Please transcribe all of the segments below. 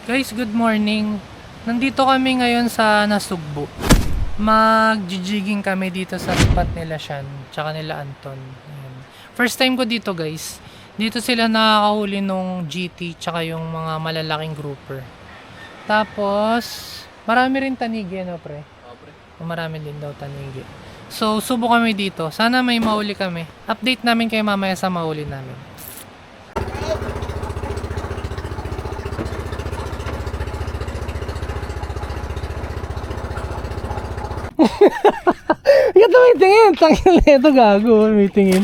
Guys, good morning. Nandito kami ngayon sa Nasugbu. Mag-jigging kami dito sa spot nila Shan, tsaka nila Anton. Ayan. First time ko dito guys. Dito sila nakakahuli nung GT tsaka yung mga malalaking grouper. Tapos, marami rin tanigi, no pre? Marami din daw tanigi. So, subo kami dito. Sana may mahuli kami. Update namin kayo mamaya sa mahuli namin. Ito may tingin. Tangin na ito gago. May tingin.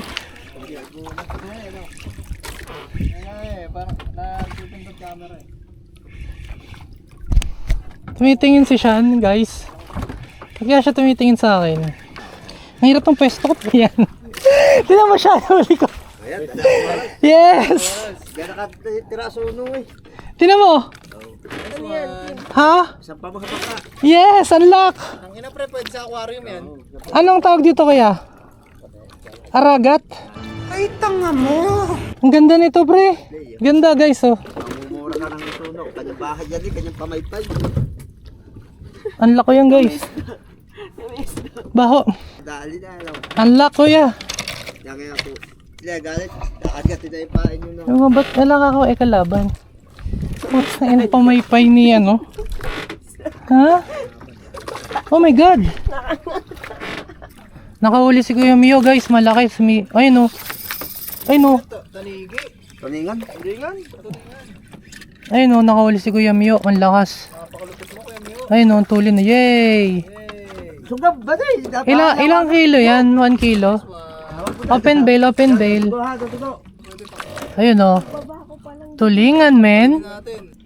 Tumitingin si Shan, guys. Kaya siya tumitingin sa akin. Ang hirap ng pwesto ko pa yan. Tinan mo siya, huli ko. Yes! Gana ka tiraso nung eh. Tinan mo. Ha? Isang pabaka ka. Yes! Unlock! Ang ina pre, pwede sa aquarium yan. Anong tawag dito kaya? Aragat? Ay, tanga mo! Ang ganda nito, pre. Ganda, guys, oh. Mamumura ka ng sunog. Kanyang bahay yan eh, kanyang pamaypay. Unlock ko yan, guys. Baho. Dali na, alam. Unlock ko ya. Yan kaya po. Sila galit. Nakagat na yung pain nyo na. Yung ba't nalang ako kalaban? What's na yun? Pamaypay ni ano? Ha? Oh my god! Nakahuli si Kuya Mio, guys. Malaki. Ay no. Ay no. Tanigi. Tulingan? Tulingan? Ay no. Nakahuli si Kuya Mio. Ang lakas. Ay no. Ang tuli na. Yay! Sugab ba day? Ilang kilo yan? 1 kilo? Open bail, open bail. Ayun o. Tulingan, men.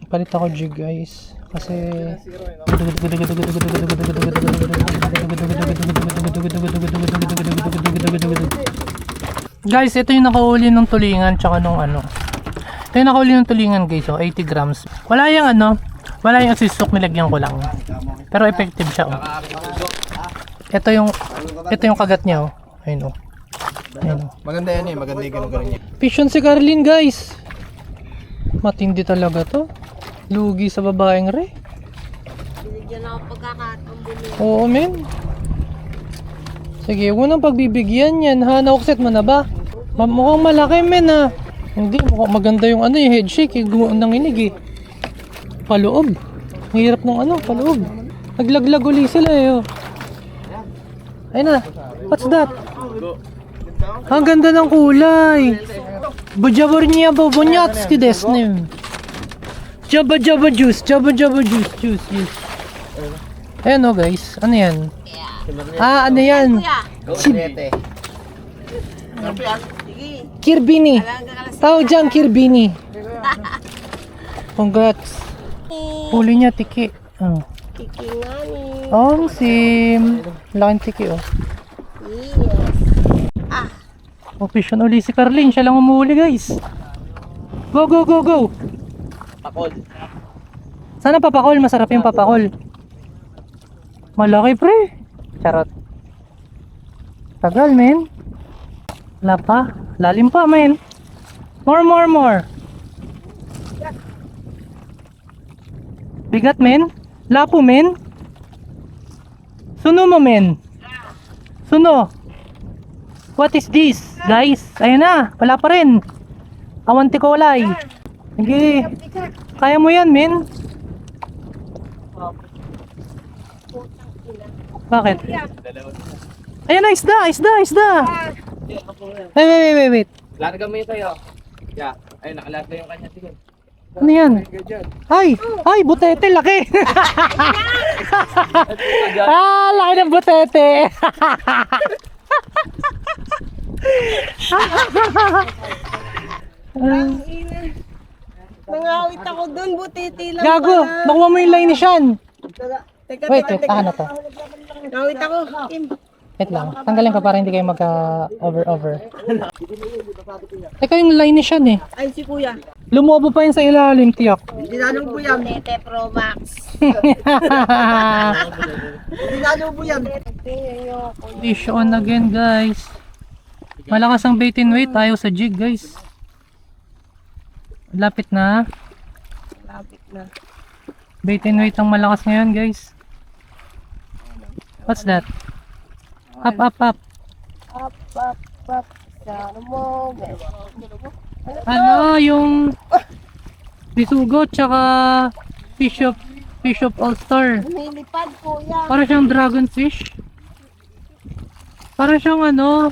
Palit ako jig, guys. Kasi... Guys, ito yung nakahuli ng tulingan tsaka nung ano. Ito yung nakahuli ng tulingan, guys. Oh, 80 grams. Wala yung ano. Wala yung asisok, nilagyan ko lang. Pero effective siya, oh. Ito yung kagat niya, oh. Ayun, oh. Ayun, oh. Maganda yan eh, maganda yung ganun-ganun niya. Pisyon si Carlin, guys. Matindi talaga to. Lugi sa babaeng re. Binigyan ako pagkakataon bumili. Oo, men. Sige, huwag nang pagbibigyan yan, ha? Naukset mo na ba? Mukhang malaki, men, ha? Hindi, mukhang maganda yung ano, yung head shake. Yung nanginig, eh. Paloob. Ang hirap ng ano, paloob. Naglaglag uli sila, eh, oh. Ayun na. What's that? Ang ganda ng kulay. Bujabor niya po bunyatski desne. Jabba jabba juice, jabba jabba juice, juice. Ayan oh guys, ano yan? Ah, ano yan? Sige. Kirbini. Tawag dyan, Kirbini. Congrats. Huli niya, tiki. Oh. Kikingani. Om sim. Laking tiki oh. Yes. Ah. Official uli si Carlin, siya lang umuhuli guys. Go, go, go, go. Pakol. Sana papakol, masarap yung papakol. Malaki pre. Charot. Tagal men. Wala pa. Lalim pa men. More, more, more. Bigat men. Lapo men. Suno mo men. Suno. What is this guys? Ayun na. Wala pa rin. Awanti ko walay. Sige. Kaya mo yan men. Bakit? Ayan na, isda, isda, isda. Wait. Larga mo yun sa'yo. Yeah. Ay, nakalarga yung kanya. Sige. Ano yan? Ay, butete, laki. Laki ng butete. Nangawit ako dun, butiti lang Gago, pala. nakuha mo yung line ni Sean. Teka, Wait, tahan na to. Nangawit ako. Kim. Wait lang, tanggalin ko para hindi kayo magka-over. Teka yung line ni Sean eh. Ay, si kuya. Lumobo pa yun sa ilalim, tiyak. Hindi na po yan. Tete Pro Max. Hindi na po yan. Fish on again guys. Malakas ang bait and weight, ayaw sa jig guys. Lapit na. Lapit na. Bait and weight ang malakas ngayon, guys. What's that? Up, up, up. Up, up, up. Sa moment. Ano, yung bisugo tsaka fish of all-star. Lumilipad, kuya. Para siyang dragonfish. Para siyang ano,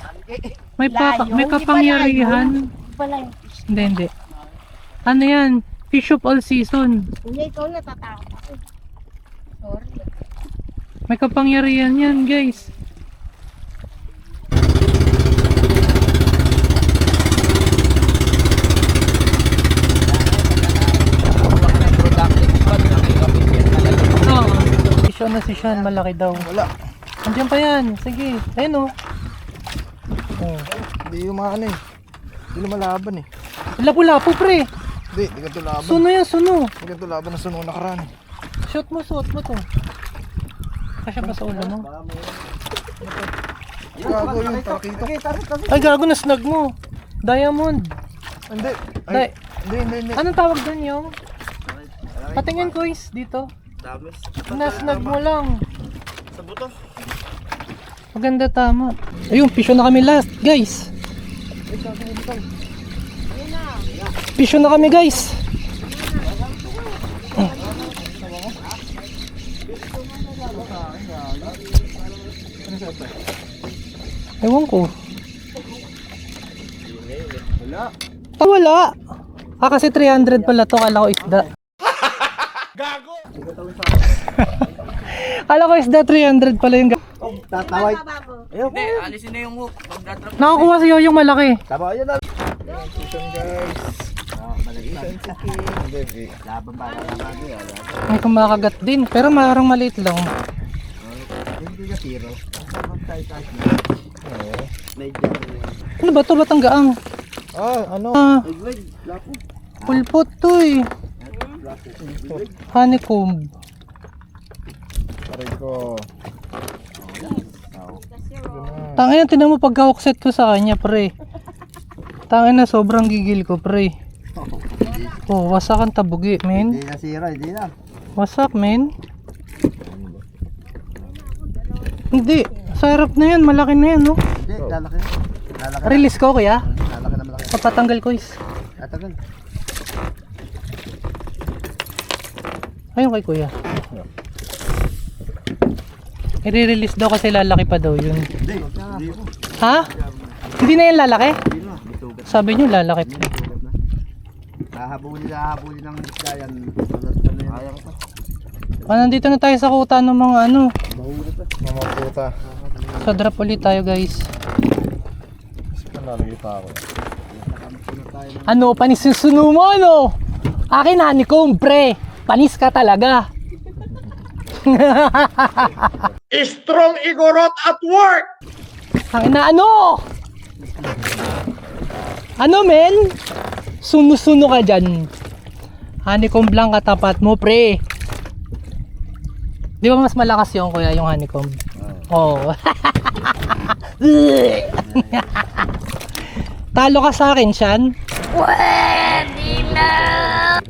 may kapangyarihan. Pala yung fish. Hindi. Ano yan? Fish of all season. Kuya, ikaw natatakot ako. Sorry. May kapangyarihan yan, guys. Oo. Sisyon na si Sean, malaki daw. Wala. Andiyan pa yan. Sige. Ayun o. Oh. Hindi yung mga ano eh. Hindi lumalaban eh. Lapu-lapu, pre. Hindi ganito laban. Suno yan, suno. Hindi ganito laban na sunong nakaraan. Shoot mo to. Kasya ba sa ulo mo? Gago yung pakito. Ay, gago na snag mo. Diamond. Hindi. Di- Hindi. Anong tawag doon yung? Patingin ko is dito. Damis. Nasnag mo lang. Sa buto. Maganda, tama. Ayun, pisyo na kami last, guys. Pisyo na kami, guys. Ewan ko. Wala. Wala. Kasi 300 pala to, kala ko isda. Gago! Kala ko isda, 300 pala yung Tataway. Hindi, Alisin na yung hook. Pagdatrap. nakakuha sa'yo yung malaki. Tama, yun na. Season guys. Hindi. Laban ba na naman May kumakagat din, pero marang maliit lang. Hindi ka zero. Medyo. Ano ba to? Ba't ang gaang? Ano? Lapo. Pulpot to eh. Honeycomb. Aray ko. Tangina, tinan mo pagka-hookset ko sa kanya, pre. Tangina, sobrang gigil ko, pre. Oh, wasak ang tabugi, men. Hindi na zero, hindi na. Wasak, men. Hindi. Sa harap na yan, malaki na yan, no? Hindi, lalaki. Lalaki. Release ko, kuya. Lalaki na malaki. Papatanggal ko is. Tatagal. Ayun kay kuya. I-release daw kasi lalaki pa daw yun. Hindi. Hindi po. Ha? Hindi na yan lalaki? Hindi na. Bitugat. Sabi nyo lalaki pa. Bitugat na. Hahabulin ng isda yan. Malatan na yan. Ayaw ko pa. Nandito na tayo sa kuta ng mga ano. Mahulot pa. Mga puta. Sa drop ulit tayo, guys. Nalagay pa ako. Ano, panis yung suno mo, ano? Akin honeycomb, pre. Panis ka talaga. Strong Igorot at work! Ang ina, ano? Ano, men? Suno-suno ka dyan. Honeycomb lang katapat mo, pre. Di ba mas malakas yung kuya, yung honeycomb? Oo. Oh. Talo ka sa akin, Shan.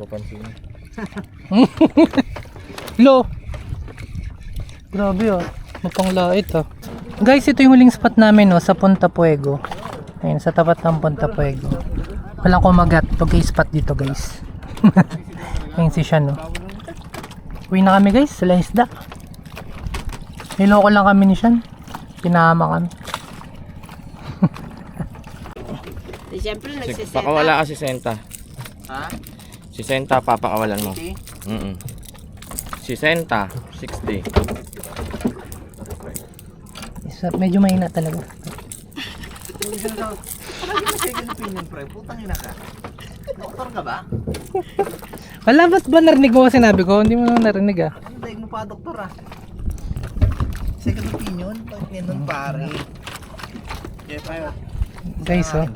Papansin. Lo. Grabe oh. Mapanglait oh. Guys, ito yung huling spot namin oh, sa Punta Puego. Ayun, sa tapat ng Punta Puego. Walang kumagat. Okay spot dito, guys. Ayun si Shan oh. Uwi na kami, guys. Sila isda. Niloko lang kami ni Shan. Pinahama kami. Siyempre, nagsiseta. Pakawala ka si Senta. Ha? Si Senta, papakawalan mo. Si Senta, 60. Medyo mahina talaga. Second opinion, pre. Putang ina ka. Doktor ka ba? Wala, ba't ba narinig mo sinabi ko? Hindi mo naman narinig ah. Ano daig mo pa, doktor ah? Second opinion? Pagkinon pare. Yeah, pa. Guys oh.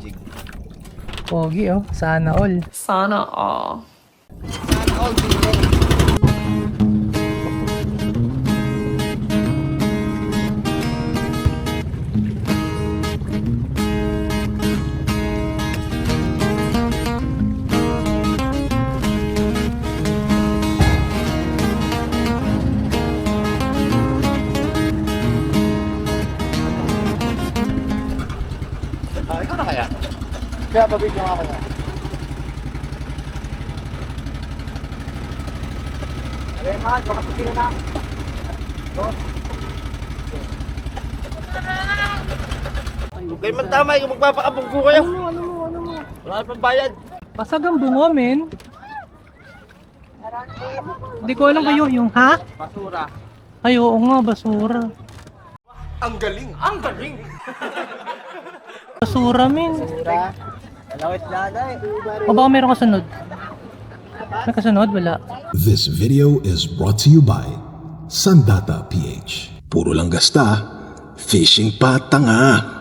Pogi oh. Sana all. Sana all, Kaya pabigyan ako na. Aray man, baka pagkina na. Kayo man tama, yung magpapakabog ko kayo. Wala pang bayad. Basag ang bungo, men. Hindi ko alam kayo yung ha? Basura. Ay, oo nga, basura. Ang galing! Ang galing! Basura, men. Basura. Dalawit lalay. O baka meron kasunod? May kasunod? Wala. This video is brought to you by Sandata PH. Puro lang gasta, fishing pa tanga.